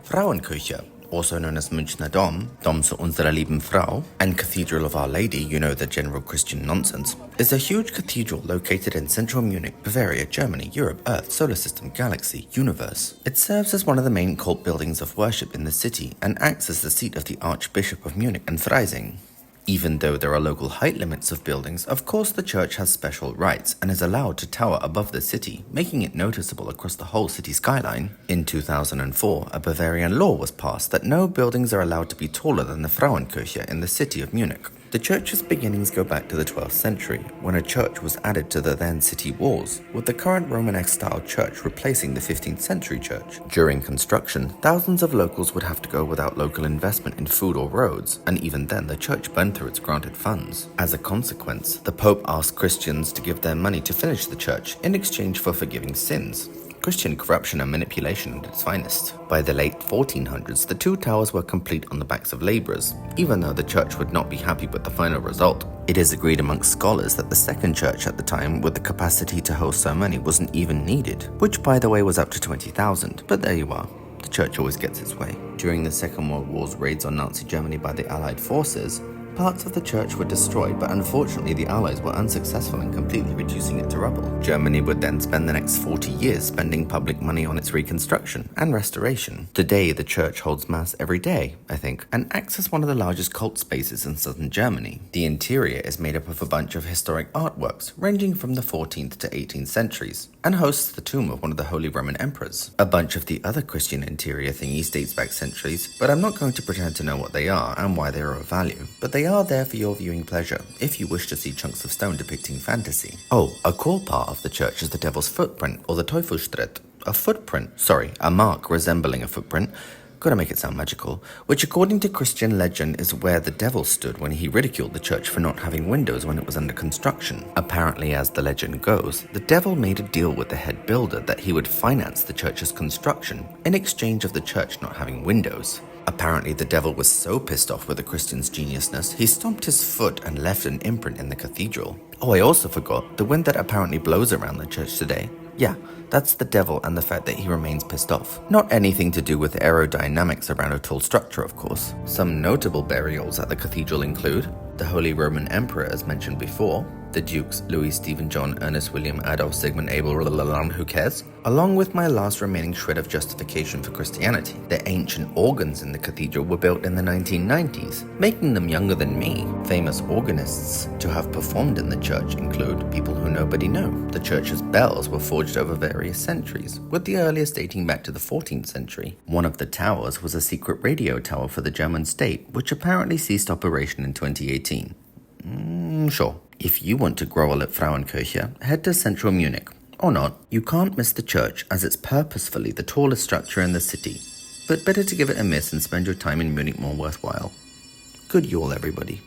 Frauenkirche, also known as Münchner Dom, Dom zu unserer lieben Frau, and Cathedral of Our Lady, you know, the general Christian nonsense, is a huge cathedral located in central Munich, Bavaria, Germany, Europe, Earth, solar system, galaxy, universe. It serves as one of the main cult buildings of worship in the city and acts as the seat of the Archbishop of Munich and Freising. Even though there are local height limits of buildings, of course the church has special rights and is allowed to tower above the city, making it noticeable across the whole city skyline. In 2004, a Bavarian law was passed that no buildings are allowed to be taller than the Frauenkirche in the city of Munich. The church's beginnings go back to the 12th century, when a church was added to the then city walls, with the current Romanesque-style church replacing the 15th century church. During construction, thousands of locals would have to go without local investment in food or roads, and even then the church burned through its granted funds. As a consequence, the Pope asked Christians to give their money to finish the church in exchange for forgiving sins. Christian corruption and manipulation at its finest. By the late 1400s, the two towers were complete on the backs of laborers, even though the church would not be happy with the final result. It is agreed amongst scholars that the second church at the time with the capacity to host so many wasn't even needed, which by the way was up to 20,000, but there you are. The church always gets its way. During the Second World War's raids on Nazi Germany by the Allied forces, parts of the church were destroyed, but unfortunately the Allies were unsuccessful in completely reducing it to rubble. Germany would then spend the next 40 years spending public money on its reconstruction and restoration. Today, the church holds mass every day, I think, and acts as one of the largest cult spaces in southern Germany. The interior is made up of a bunch of historic artworks, ranging from the 14th to 18th centuries, and hosts the tomb of one of the Holy Roman Emperors. A bunch of the other Christian interior thingies dates back centuries, but I'm not going to pretend to know what they are and why they are of value, but they are there for your viewing pleasure, if you wish to see chunks of stone depicting fantasy. Oh, a cool part of the church is the Devil's Footprint, or the Teufelsschritt. A mark resembling a footprint, gotta make it sound magical, which according to Christian legend is where the devil stood when he ridiculed the church for not having windows when it was under construction. Apparently, as the legend goes, the devil made a deal with the head builder that he would finance the church's construction in exchange of the church not having windows. Apparently, the devil was so pissed off with the Christian's geniusness, he stomped his foot and left an imprint in the cathedral. Oh, I also forgot, the wind that apparently blows around the church today. Yeah, that's the devil and the fact that he remains pissed off. Not anything to do with aerodynamics around a tall structure, of course. Some notable burials at the cathedral include the Holy Roman Emperor, as mentioned before, the Dukes Louis, Stephen, John, Ernest, William, Adolf, Sigmund, Abel, who cares? Along with my last remaining shred of justification for Christianity. The ancient organs in the cathedral were built in the 1990s, making them younger than me. Famous organists to have performed in the church include people who nobody know. The church's bells were forged over various centuries, with the earliest dating back to the 14th century. One of the towers was a secret radio tower for the German state, which apparently ceased operation in 2018. Sure. If you want to growl at Frauenkirche, head to central Munich. Or not, you can't miss the church as it's purposefully the tallest structure in the city. But better to give it a miss and spend your time in Munich more worthwhile. Good Yule, everybody.